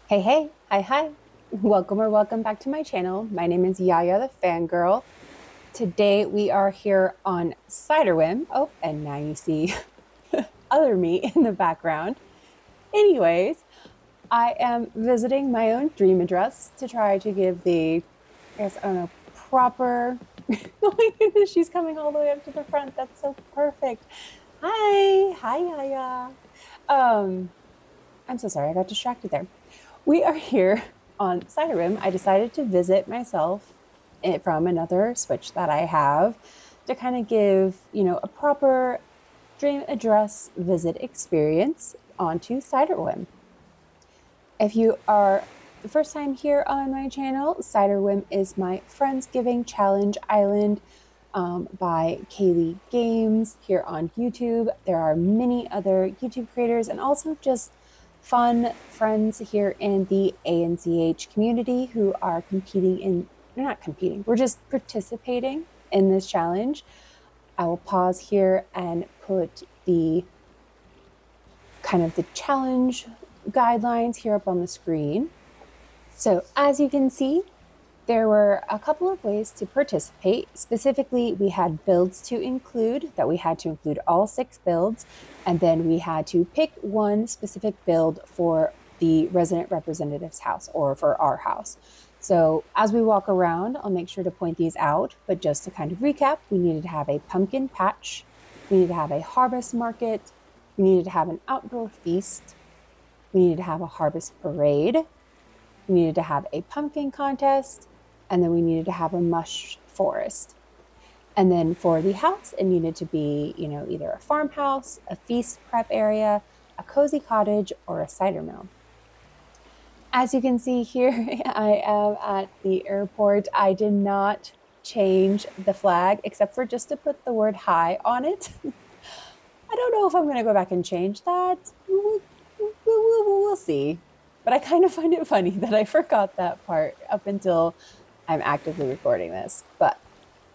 Hey, hi. Welcome back to my channel. My name is Yaya the Fangirl. Today we are here on Ciderwhim. Oh, and now you see other me in the background. Anyways, I am visiting my own dream address to try to give the, proper. Oh my goodness, she's coming all the way up to the front. That's so perfect. Hi, Yaya. I'm so sorry, I got distracted there. We are here on Ciderwhim. I decided to visit myself from another Switch that I have to kind of give, a proper dream address visit experience onto Ciderwhim. If you are the first time here on my channel, Ciderwhim is my Friendsgiving challenge island by Kaylee Games here on YouTube. There are many other YouTube creators and also just fun friends here in the ANCH community who are we're just participating in this challenge. I will pause here and put the challenge guidelines here up on the screen. So as you can see, there were a couple of ways to participate. Specifically, we had builds to include, that we had to include all 6 builds, and then we had to pick one specific build for the resident representative's house or for our house. So as we walk around, I'll make sure to point these out, but just to kind of recap, we needed to have a pumpkin patch, we needed to have a harvest market, we needed to have an outdoor feast, we needed to have a harvest parade, we needed to have a pumpkin contest, and then we needed to have a mush forest. And then for the house, it needed to be, either a farmhouse, a feast prep area, a cozy cottage, or a cider mill. As you can see here, I am at the airport. I did not change the flag except for just to put the word hi on it. I don't know if I'm going to go back and change that. We'll see. But I kind of find it funny that I forgot that part up until I'm actively recording this. But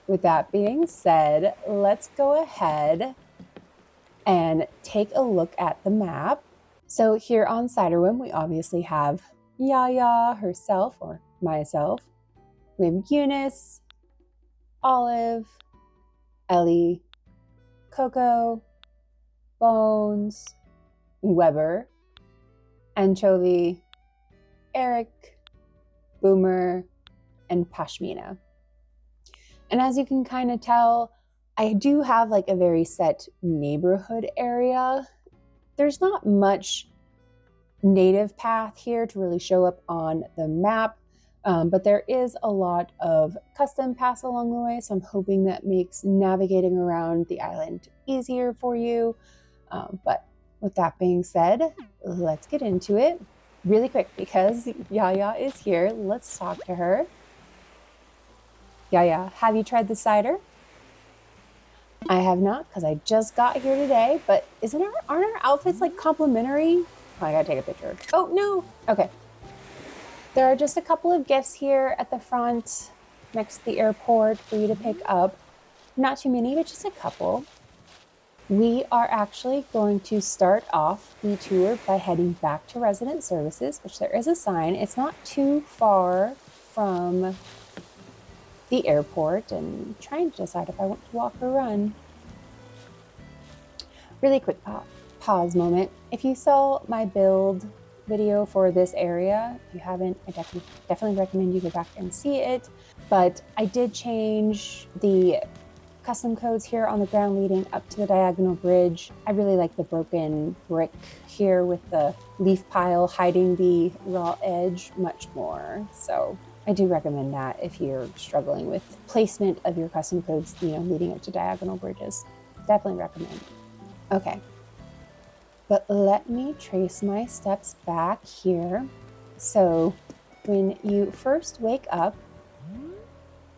with that being said, let's go ahead and take a look at the map. So here on Ciderwhim, we obviously have Yaya herself or myself. We have Eunice, Olive, Ellie, Coco, Bones, Weber, Anchovy, Eric, Boomer, and Pashmina. And as you can kind of tell, I do have like a very set neighborhood area. There's not much native path here to really show up on the map, but there is a lot of custom paths along the way, so I'm hoping that makes navigating around the island easier for you. But with that being said, let's get into it really quick because Yaya is here. Let's talk to her. Yaya, have you tried the cider? I have not because I just got here today, but aren't our outfits like complimentary? Oh, I gotta take a picture. Oh no, okay. There are just a couple of gifts here at the front next to the airport for you to pick up. Not too many, but just a couple. We are actually going to start off the tour by heading back to resident services, which there is a sign. It's not too far from the airport, and trying to decide if I want to walk or run. Really quick pause moment. If you saw my build video for this area, if you haven't, I definitely recommend you go back and see it. But I did change the custom codes here on the ground leading up to the diagonal bridge. I really like the broken brick here with the leaf pile hiding the raw edge much more. So I do recommend that if you're struggling with placement of your custom codes, leading up to diagonal bridges. Definitely recommend. Okay, but let me trace my steps back here. So when you first wake up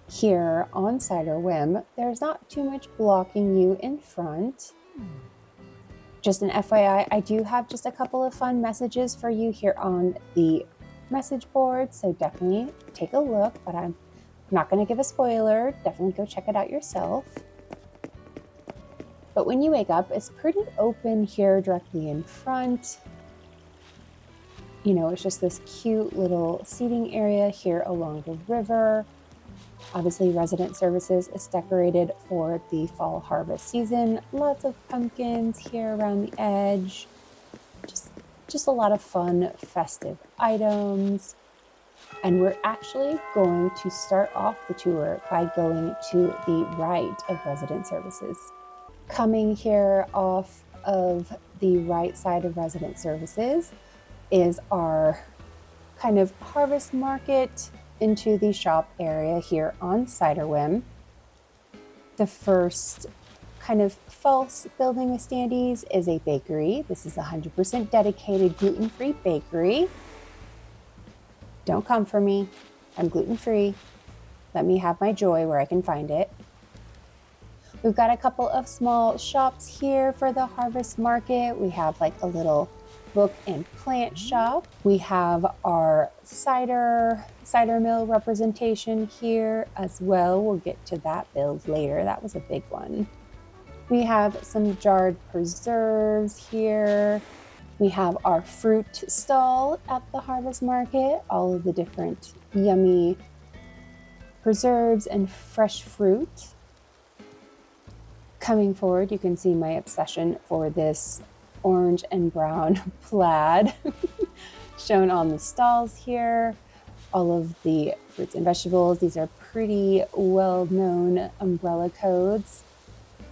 here on Ciderwhim, there's not too much blocking you in front. Just an FYI, I do have just a couple of fun messages for you here on the message board, so definitely take a look, but I'm not going to give a spoiler. Definitely go check it out yourself. But when you wake up, it's pretty open here directly in front. You know, it's just this cute little seating area here along the river. Obviously, resident services is decorated for the fall harvest season. Lots of pumpkins here around the edge. Just a lot of fun, festive items. And we're actually going to start off the tour by going to the right of resident services. Coming here off of the right side of resident services is our kind of harvest market into the shop area here on Ciderwhim. The first kind of false building with standees is a bakery. This is a 100% dedicated gluten-free bakery. Don't come for me. I'm gluten-free. Let me have my joy where I can find it. We've got a couple of small shops here for the harvest market. We have like a little book and plant shop. We have our cider mill representation here as well. We'll get to that build later. That was a big one. We have some jarred preserves here. We have our fruit stall at the harvest market, all of the different yummy preserves and fresh fruit. Coming forward, you can see my obsession for this orange and brown plaid shown on the stalls here. All of the fruits and vegetables. These are pretty well-known umbrella codes,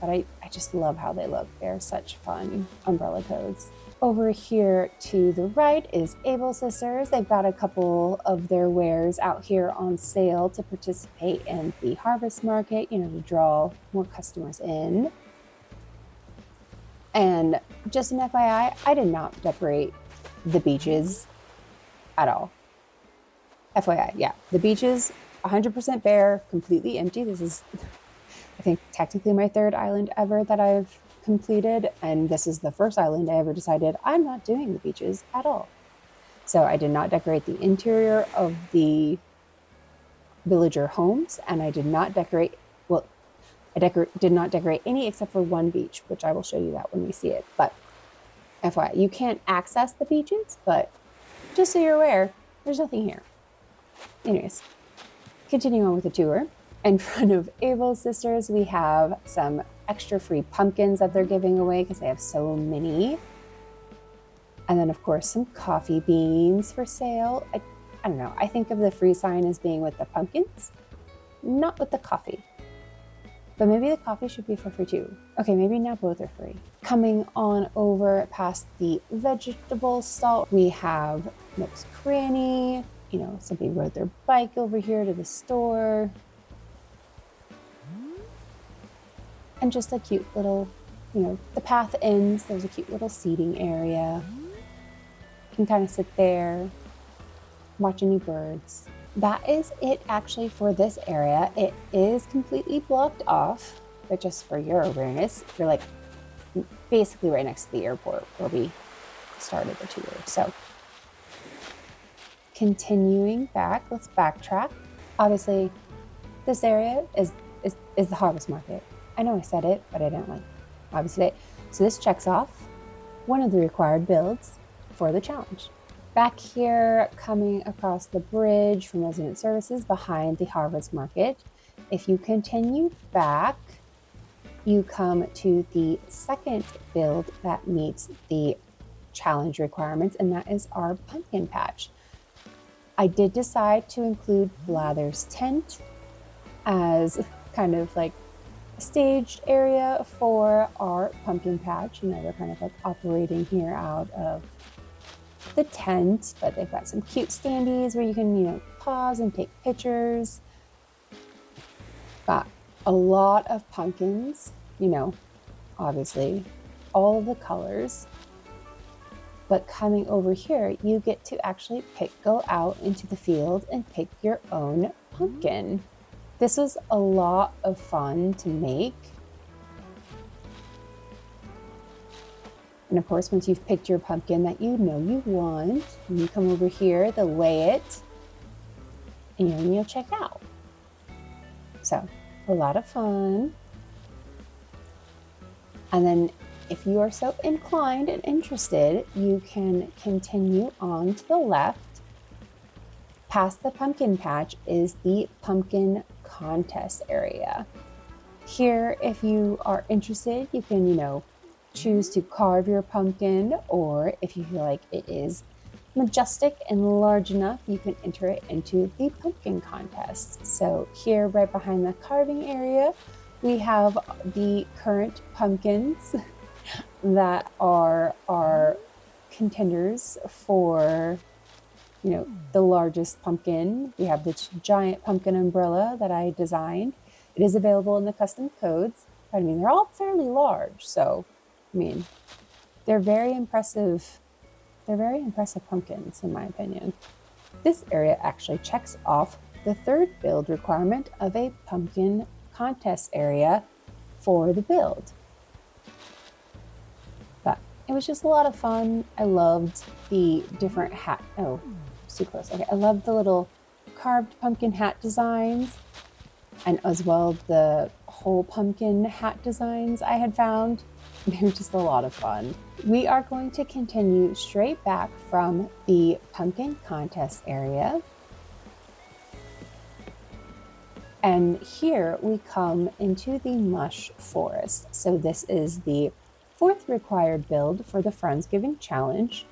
but I just love how they look. They're such fun umbrella codes. Over here to the right is Able Sisters. They've got a couple of their wares out here on sale to participate in the harvest market, you know, to draw more customers in. And just an FYI, I did not decorate the beaches at all. FYI, yeah, the beaches 100% bare, completely empty. This is, I think, technically my third island ever that I've completed, and this is the first island I ever decided I'm not doing the beaches at all. So I did not decorate the interior of the villager homes, and I did not decorate, well, did not decorate any except for one beach, which I will show you that when we see it. But FYI, you can't access the beaches, but just so you're aware, there's nothing here. Anyways, continuing on with the tour. In front of Able Sisters, we have some extra free pumpkins that they're giving away because they have so many. And then, of course, some coffee beans for sale. I don't know. I think of the free sign as being with the pumpkins, not with the coffee. But maybe the coffee should be for free too. Okay, maybe now both are free. Coming on over past the vegetable stall, we have Nook's Cranny. You know, somebody rode their bike over here to the store. And just a cute little, you know, the path ends. There's a cute little seating area. You can kind of sit there, watch any birds. That is it actually for this area. It is completely blocked off, but just for your awareness, you're like basically right next to the airport where we started the tour. So continuing back, let's backtrack. Obviously, this area is the harvest market. I know I said it, but I didn't like obviously it. So this checks off one of the required builds for the challenge. Back here, coming across the bridge from resident services behind the harvest market, if you continue back, you come to the second build that meets the challenge requirements, and that is our pumpkin patch. I did decide to include Blather's tent as kind of like a staged area for our pumpkin patch. You know, they're kind of like operating here out of the tent, but they've got some cute standees where you can, you know, pause and take pictures. Got a lot of pumpkins, you know, obviously all of the colors. But coming over here, you get to actually go out into the field and pick your own pumpkin. This was a lot of fun to make. And of course, once you've picked your pumpkin that you know you want, you come over here, they'll weigh it, and you'll check out. So, a lot of fun. And then if you are so inclined and interested, you can continue on to the left. Past the pumpkin patch is the pumpkin contest area. Here, if you are interested, you can, choose to carve your pumpkin, or if you feel like it is majestic and large enough, you can enter it into the pumpkin contest. So here, right behind the carving area, we have the current pumpkins that are our contenders for, the largest pumpkin. We have this giant pumpkin umbrella that I designed. It is available in the custom codes. I mean, they're all fairly large. So, I mean, they're very impressive. They're very impressive pumpkins, in my opinion. This area actually checks off the third build requirement of a pumpkin contest area for the build. But it was just a lot of fun. I loved the different hat. Oh, it's too close. Okay, I loved the little carved pumpkin hat designs, and as well the whole pumpkin hat designs I had found. They were just a lot of fun. We are going to continue straight back from the pumpkin contest area. And here we come into the Mush forest. So this is the fourth required build for the Friendsgiving challenge.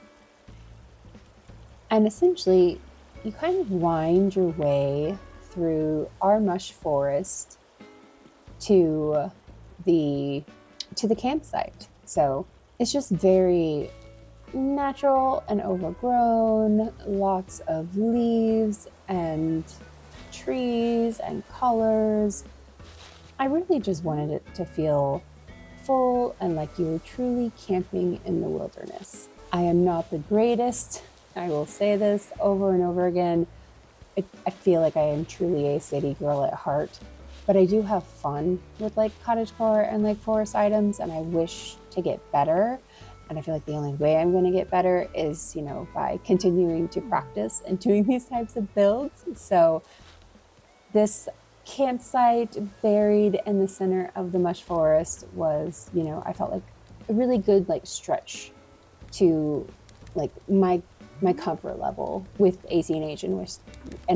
And essentially, you kind of wind your way through our Mush forest to the campsite. So it's just very natural and overgrown, lots of leaves and trees and colors. I really just wanted it to feel full and like you were truly camping in the wilderness. I am not the greatest. I will say this over and over again. I feel like I am truly a city girl at heart, but I do have fun with like cottagecore and like forest items, and I wish to get better. And I feel like the only way I'm going to get better is, by continuing to practice and doing these types of builds. So this campsite buried in the center of the Mush forest was, I felt like a really good like stretch to like my comfort level with AC&H and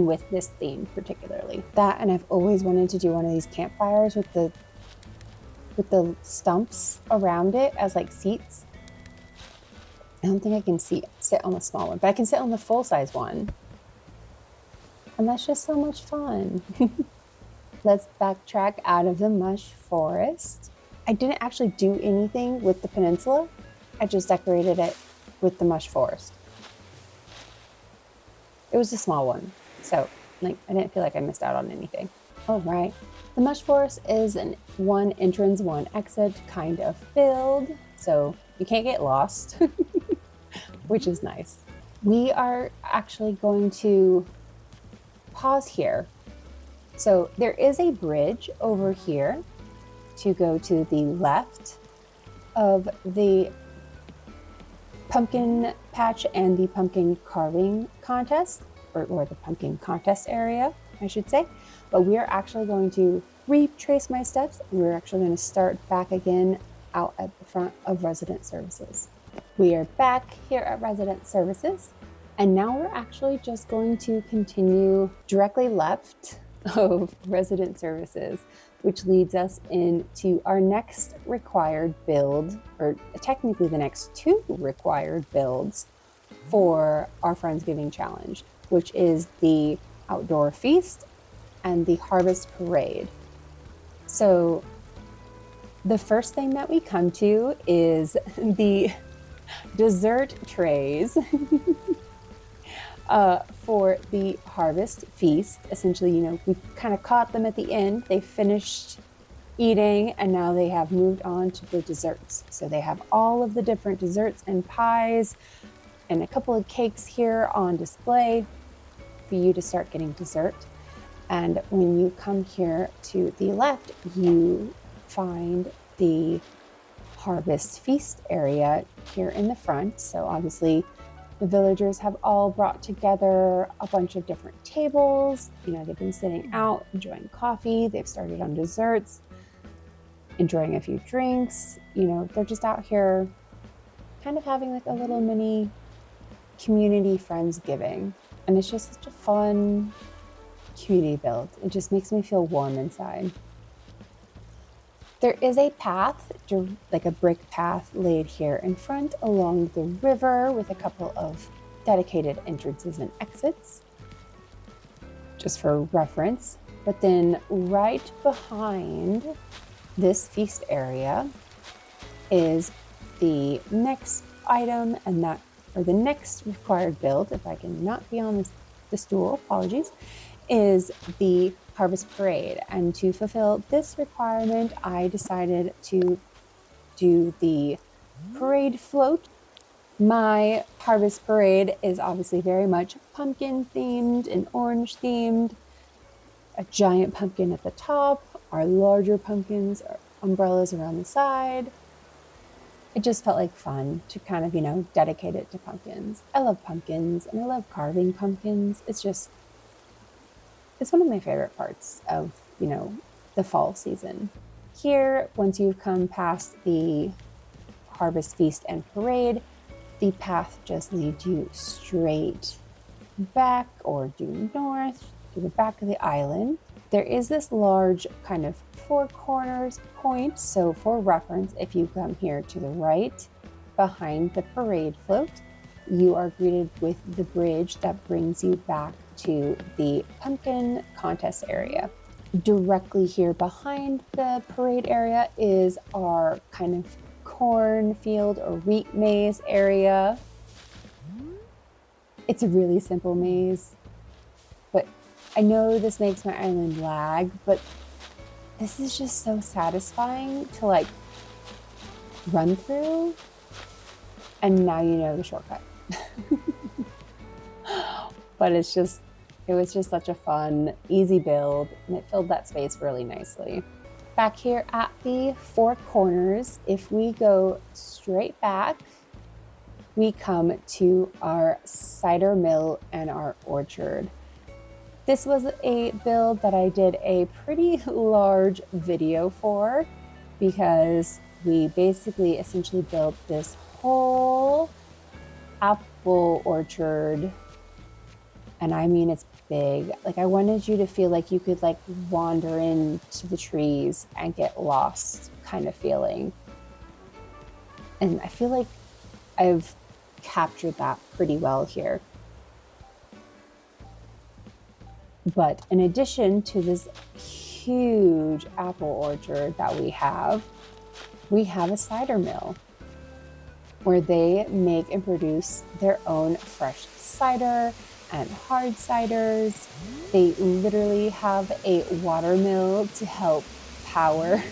with this theme particularly. That, and I've always wanted to do one of these campfires with the stumps around it as like seats. I don't think I can sit on the small one, but I can sit on the full-size one. And that's just so much fun. Let's backtrack out of the Mush forest. I didn't actually do anything with the peninsula. I just decorated it with the Mush forest. It was a small one, so I didn't feel like I missed out on anything. All right, the Mush forest is an one entrance, one exit kind of build, so you can't get lost, which is nice. We are actually going to pause here. So there is a bridge over here to go to the left of the pumpkin patch and the pumpkin carving contest, or the pumpkin contest area, I should say. But we are actually going to retrace my steps. We're actually going to start back again out at the front of resident services. We are back here at resident services, and now we're actually just going to continue directly left of resident services, which leads us into our next required build, or technically the next two required builds for our Friendsgiving challenge, which is the outdoor feast and the harvest parade. So the first thing that we come to is the dessert trays for the harvest feast. Essentially, we kind of caught them at the end. They finished eating and now they have moved on to the desserts. So they have all of the different desserts and pies and a couple of cakes here on display for you to start getting dessert. And when you come here to the left, you find the harvest feast area here in the front. So obviously the villagers have all brought together a bunch of different tables. They've been sitting out enjoying coffee. They've started on desserts. enjoying a few drinks. You know, they're just out here kind of having like a little mini community Friendsgiving. And it's just such a fun community build. It just makes me feel warm inside. There is a path, like a brick path laid here in front along the river with a couple of dedicated entrances and exits, just for reference. But then right behind this feast area is the next item, and that, or the next required build, if I can not be on the stool, apologies, is the Harvest Parade. And to fulfill this requirement, I decided to do the parade float. My Harvest Parade is obviously very much pumpkin themed and orange themed. A giant pumpkin at the top, our larger pumpkins, our umbrellas around the side. It just felt like fun to kind of, dedicate it to pumpkins. I love pumpkins and I love carving pumpkins. It's one of my favorite parts of, the fall season. Here, once you've come past the Harvest Feast and Parade, the path just leads you straight back or due north to the back of the island. There is this large kind of four corners point. So for reference, if you come here to the right behind the parade float, you are greeted with the bridge that brings you back to the pumpkin contest area. Directly here behind the parade area is our kind of cornfield or wheat maze area. It's a really simple maze, but I know this makes my island lag, but this is just so satisfying to like run through, and now you know the shortcut. But it was just such a fun, easy build, and it filled that space really nicely. Back here at the four corners, if we go straight back, we come to our cider mill and our orchard. This was a build that I did a pretty large video for, because we basically essentially built this whole apple orchard. And I mean, it's big. Like, I wanted you to feel like you could like wander into the trees and get lost kind of feeling. And I feel like I've captured that pretty well here. But in addition to this huge apple orchard that we have a cider mill where they make and produce their own fresh cider and hard ciders. They literally have a water mill to help power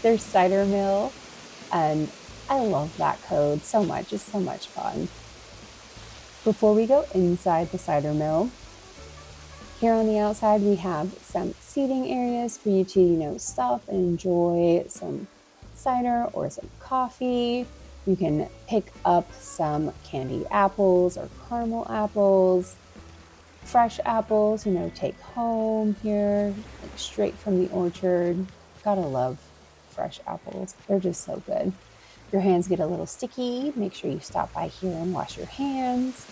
their cider mill. And I love that code so much. It's so much fun. Before we go inside the cider mill, here on the outside, we have some seating areas for you to, stop and enjoy some cider or some coffee. You can pick up some candied apples or caramel apples, fresh apples, take home here, like straight from the orchard. Gotta love fresh apples. They're just so good. Your hands get a little sticky. Make sure you stop by here and wash your hands.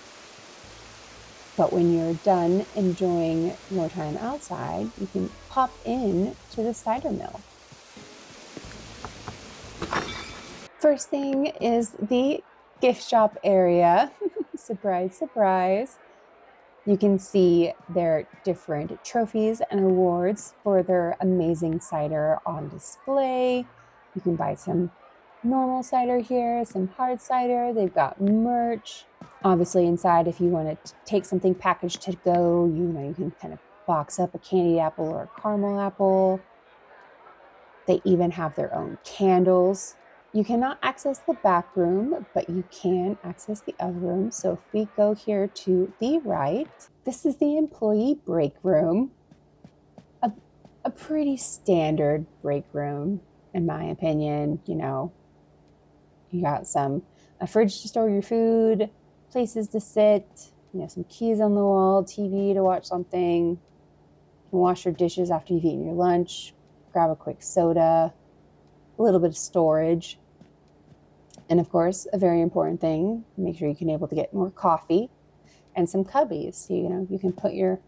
But when you're done enjoying more time outside, you can pop in to the cider mill. First thing is the gift shop area. Surprise, surprise. You can see their different trophies and awards for their amazing cider on display. You can buy some normal cider here, some hard cider. They've got merch. Obviously inside, if you want to take something packaged to go, you can kind of box up a candied apple or a caramel apple. They even have their own candles. You cannot access the back room, but you can access the other room. So if we go here to the right, this is the employee break room. A pretty standard break room, in my opinion. You got a fridge to store your food, places to sit, some keys on the wall, TV to watch something. You can wash your dishes after you've eaten your lunch, grab a quick soda. a little bit of storage. And of course, a very important thing, make sure you can able to get more coffee and some cubbies. So, you can put your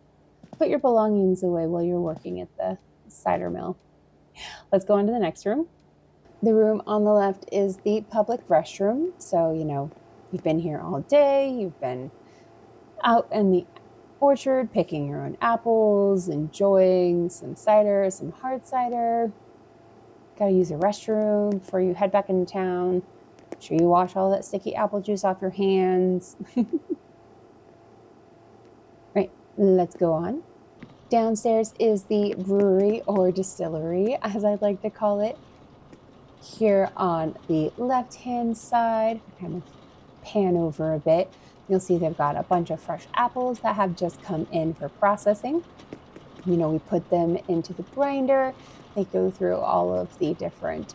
belongings away while you're working at the cider mill. Let's go on to the next room. The room on the left is the public restroom. So, you've been here all day, you've been out in the orchard picking your own apples, enjoying some cider, some hard cider. Gotta use a restroom before you head back into town. Make sure you wash all that sticky apple juice off your hands. Right, let's go on. Downstairs is the brewery or distillery, as I'd like to call it. Here on the left-hand side, kind of pan over a bit, you'll see they've got a bunch of fresh apples that have just come in for processing. We put them into the grinder. They go through all of the different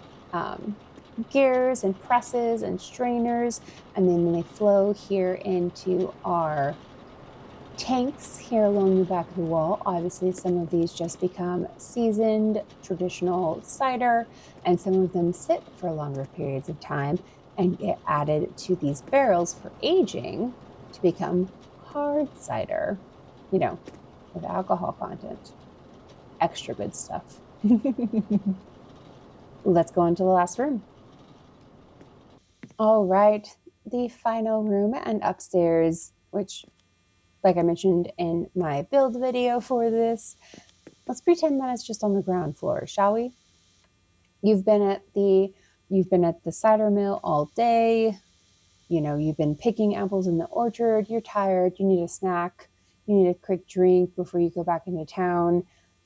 gears and presses and strainers, and then they flow here into our tanks here along the back of the wall. Obviously, some of these just become seasoned traditional cider, and some of them sit for longer periods of time and get added to these barrels for aging to become hard cider, with alcohol content. Extra good stuff. Let's go into the last room. All right, the final room and upstairs, which, like I mentioned in my build video for this, let's pretend that it's just on the ground floor, shall we? You've been at the cider mill all day. You've been picking apples in the orchard. You're tired. You need a snack. You need a quick drink before you go back into town.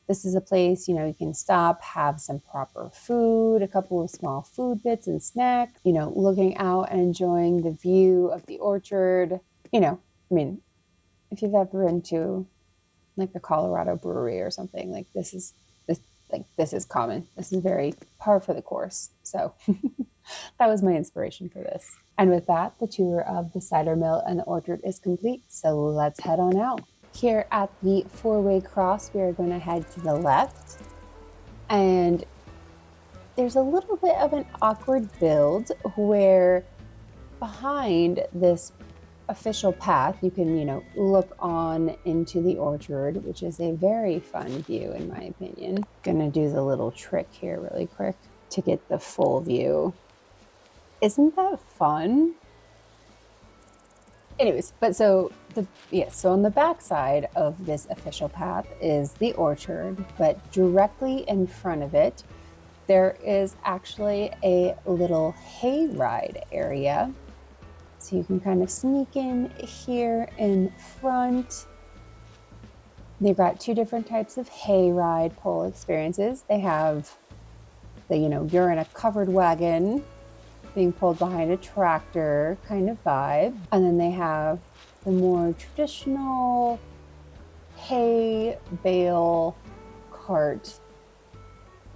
This is a place, you can stop, have some proper food, a couple of small food bits and snacks, looking out and enjoying the view of the orchard. If you've ever been to like a Colorado brewery or something, like this is common. This is very par for the course. So that was my inspiration for this. And with that, the tour of the cider mill and the orchard is complete. So let's head on out. Here at the four-way cross, we are going to head to the left. And there's a little bit of an awkward build where behind this official path, you can, look on into the orchard, which is a very fun view in my opinion. Gonna do the little trick here really quick to get the full view. Isn't that fun? Anyways, so on the back side of this official path is the orchard, but directly in front of it, there is actually a little hayride area. So you can kind of sneak in here in front. They've got two different types of hayride pole experiences. They have you're in a covered wagon being pulled behind a tractor kind of vibe. And then they have the more traditional hay bale cart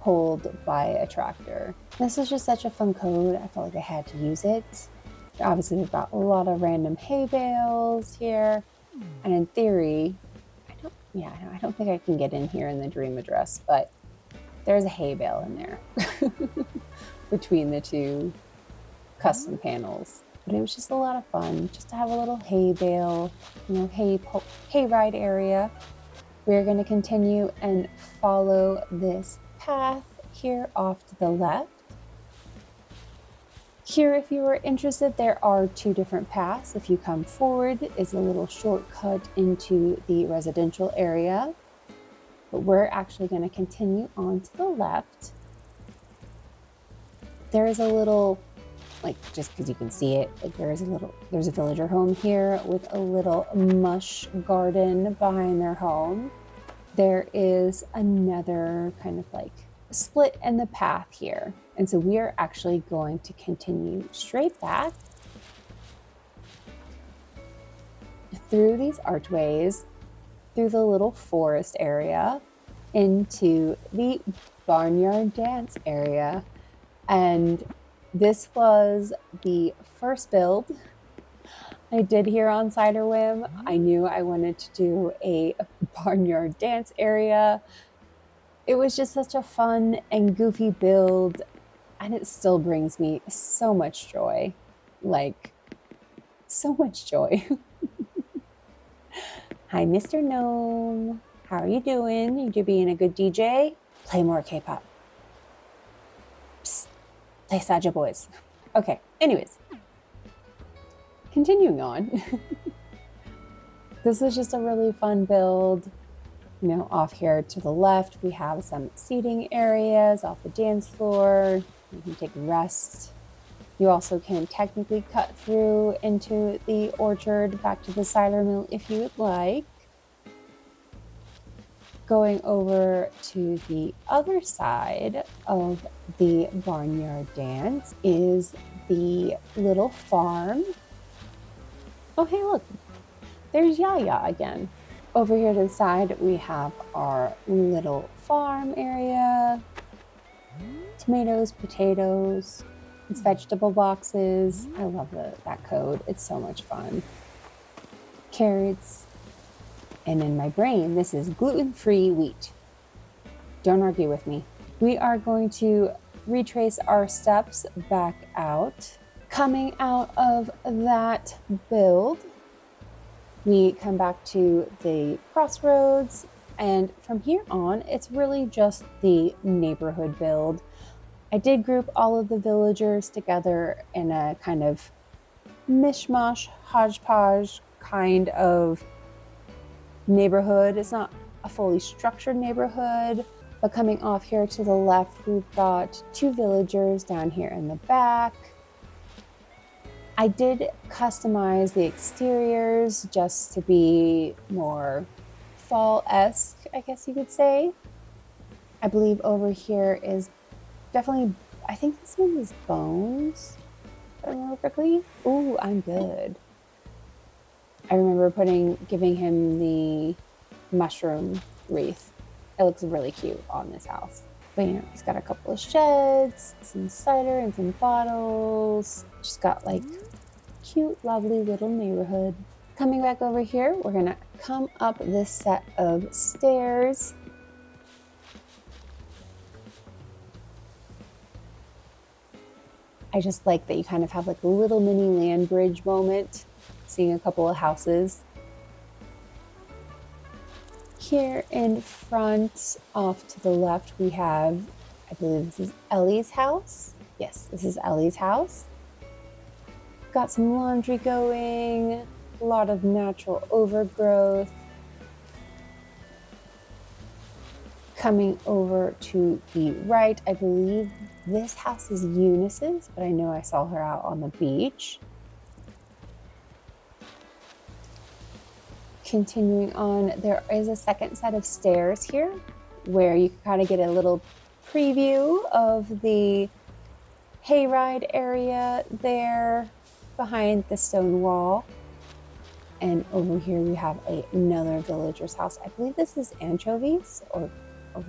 pulled by a tractor. This is just such a fun code. I felt like I had to use it. Obviously, we've got a lot of random hay bales here. And in theory, I don't think I can get in here in the dream address, but there's a hay bale in there between the two custom panels. But it was just a lot of fun just to have a little hay bale, hay ride area. We're going to continue and follow this path here off to the left. Here, if you are interested, there are two different paths. If you come forward, is a little shortcut into the residential area. But we're actually going to continue on to the left. There is a little, just because you can see it, there's a villager home here with a little mush garden behind their home. There is another kind of split in the path here. And so we are actually going to continue straight back through these archways, through the little forest area, into the barnyard dance area. And this was the first build I did here on Ciderwhim. I knew I wanted to do a barnyard dance area. It was just such a fun and goofy build. and it still brings me so much joy. Like, so much joy. Hi, Mr. Gnome. How are you doing? You being a good DJ? Play more K-pop. Psst, play Cider Boys. Okay, anyways, continuing on. This was just a really fun build. You know, off here to the left, we have some seating areas off the dance floor. You can take a rest. You also can technically cut through into the orchard back to the cider mill if you would like. Going over to the other side of the barnyard dance is the little farm. Oh, hey, look, there's Yaya again. Over here to the side, we have our little farm area. Tomatoes, potatoes, it's vegetable boxes. I love that code. It's so much fun. Carrots. And in my brain, this is gluten-free wheat. Don't argue with me. We are going to retrace our steps back out. Coming out of that build, we come back to the crossroads, and from here on, it's really just the neighborhood build. I did group all of the villagers together in a kind of mishmash, hodgepodge kind of neighborhood. It's not a fully structured neighborhood, but coming off here to the left, we've got 2 villagers down here in the back. I did customize the exteriors just to be more fall-esque, I guess you could say. I believe over here is definitely, I think this one is Bones, if I remember correctly. Ooh, I'm good. I remember giving him the mushroom wreath. It looks really cute on this house. But you know, he's got a couple of sheds, some cider and some bottles. Just got like cute, lovely little neighborhood. Coming back over here, we're gonna come up this set of stairs. I just like that you kind of have like a little mini land bridge moment, seeing a couple of houses. Here in front, off to the left, we have, I believe this is Ellie's house. Yes, this is Ellie's house. Got some laundry going, a lot of natural overgrowth. Coming over to the right, I believe this house is Eunice's, but I know I saw her out on the beach. Continuing on, there is a second set of stairs here where you can kind of get a little preview of the Hayride area there behind the stone wall. And over here we have another villager's house. I believe this is Anchovies or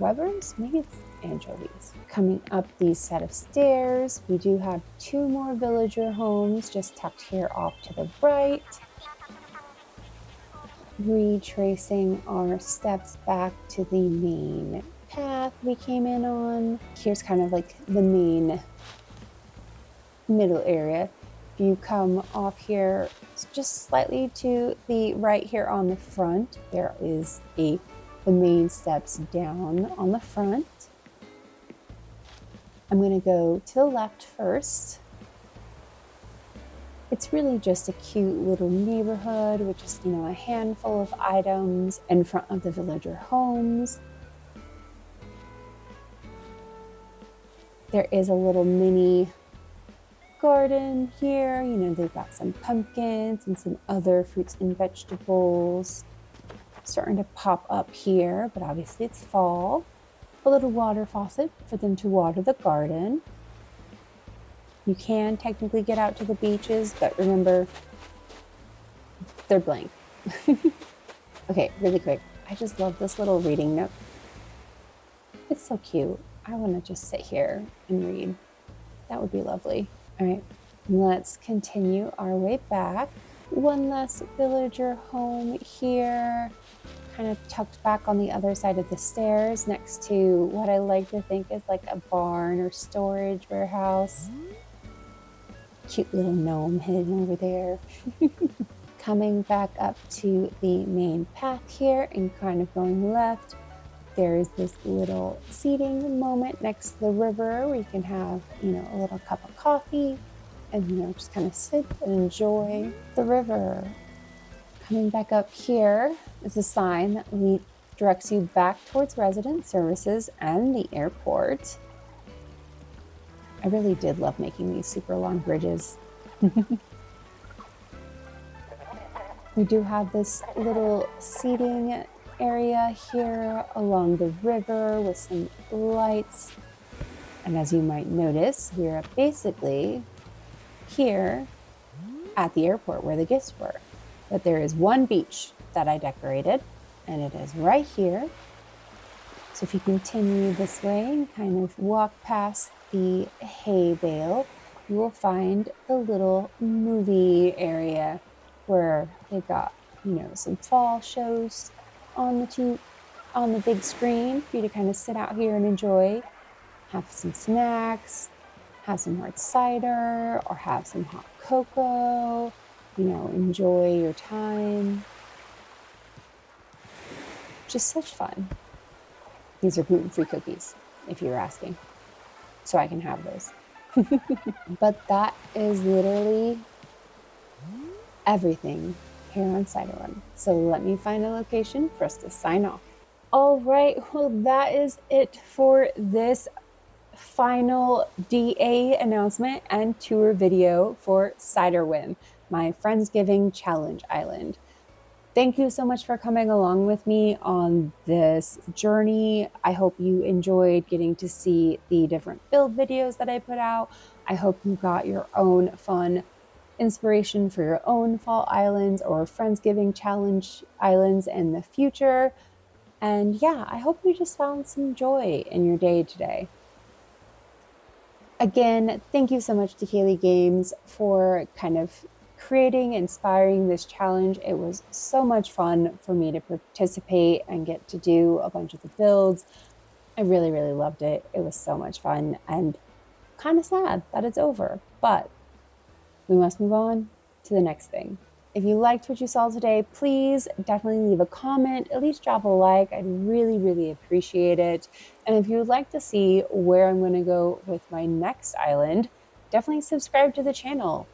Weber's, maybe it's Anchovies. Coming up these set of stairs, we do have 2 more villager homes just tucked here off to the right. Retracing our steps back to the main path we came in on. Here's kind of like the main middle area. If you come off here just slightly to the right here on the front, there is the main steps down on the front. I'm going to go to the left first. It's really just a cute little neighborhood with just, you know, a handful of items in front of the villager homes. There is a little mini garden here. You know, they've got some pumpkins and some other fruits and vegetables starting to pop up here, but obviously it's fall. A little water faucet for them to water the garden. You can technically get out to the beaches, but remember, they're blank. Okay, really quick. I just love this little reading nook. It's so cute. I want to just sit here and read. That would be lovely. All right, let's continue our way back. One last villager home here. kind of tucked back on the other side of the stairs next to what I like to think is like a barn or storage warehouse. Cute little gnome hidden over there. Coming back up to the main path here and kind of going left, there's this little seating moment next to the river where you can have, a little cup of coffee and, just kind of sit and enjoy the river. Coming back up here is a sign that directs you back towards resident services and the airport. I really did love making these super long bridges. We do have this little seating area here along the river with some lights. And as you might notice, we're basically here at the airport where the gifts were. But there is one beach that I decorated, and it is right here. So if you continue this way and kind of walk past the hay bale, you will find the little movie area where they've got, some fall shows on the big screen for you to kind of sit out here and enjoy, have some snacks, have some hard cider, or have some hot cocoa, enjoy your time. Just such fun. These are gluten-free cookies, if you're asking, so I can have those. But that is literally everything here on Ciderwhim. So let me find a location for us to sign off. All right, well, that is it for this final DA announcement and tour video for Ciderwhim, my Friendsgiving Challenge Island. Thank you so much for coming along with me on this journey. I hope you enjoyed getting to see the different build videos that I put out. I hope you got your own fun inspiration for your own fall islands or Friendsgiving challenge islands in the future. And yeah, I hope you just found some joy in your day today. Again, thank you so much to Kaylee Games for kind of creating, inspiring this challenge. It was so much fun for me to participate and get to do a bunch of the builds. I really, really loved it. It was so much fun and kind of sad that it's over, but we must move on to the next thing. If you liked what you saw today, please definitely leave a comment, at least drop a like. I'd really, really appreciate it. And if you would like to see where I'm going to go with my next island, definitely subscribe to the channel.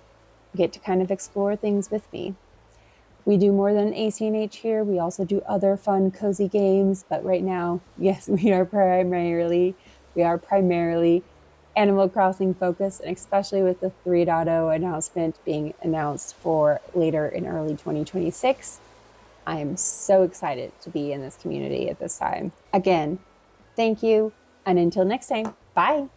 Get to kind of explore things with me. We do more than AC&H here. We also do other fun, cozy games. But right now, yes, we are primarily Animal Crossing focused, and especially with the 3.0 announcement being announced for later in early 2026. I am so excited to be in this community at this time. Again, thank you, and until next time, bye.